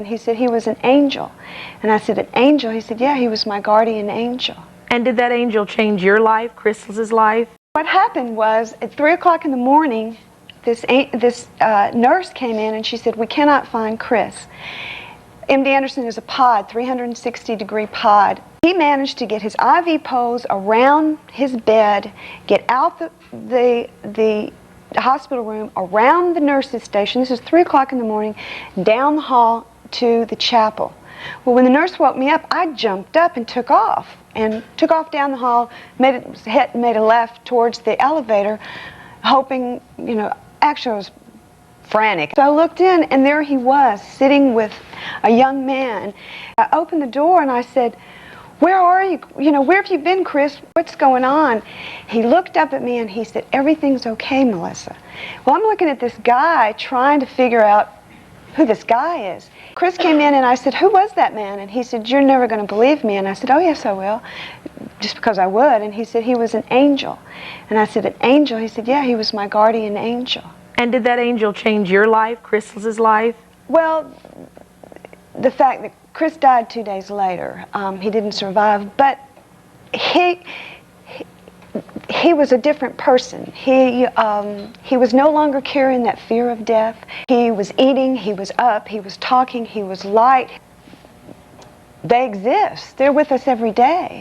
And he said he was an angel. And I said, an angel? He said, yeah, he was my guardian angel. And did that angel change your life, Crystal's life? What happened was, at 3 o'clock in the morning, this nurse came in and she said, we cannot find Chris. MD Anderson is a pod, 360-degree pod. He managed to get his IV poles around his bed, get out the hospital room, around the nurse's station. This is 3 o'clock in the morning, down the hall to the chapel. Well, when the nurse woke me up, I jumped up and took off down the hall, made a left towards the elevator, hoping, you know, actually I was frantic. So I looked in, and there he was, sitting with a young man. I opened the door and I said, where are you? You know, where have you been, Chris? What's going on? He looked up at me and he said, everything's okay, Melissa. Well, I'm looking at this guy trying to figure out who this guy is. Chris came in and I said, who was that man? And he said, you're never going to believe me. And I said, oh yes, I will, just because I would. And he said, he was an angel. And I said, an angel? He said, yeah, he was my guardian angel. And did that angel change your life, Crystal's life? Well, the fact that Chris died 2 days later, he didn't survive, but he was a different person. He was no longer carrying that fear of death. He was eating, he was up, he was talking, he was light. They exist. They're with us every day.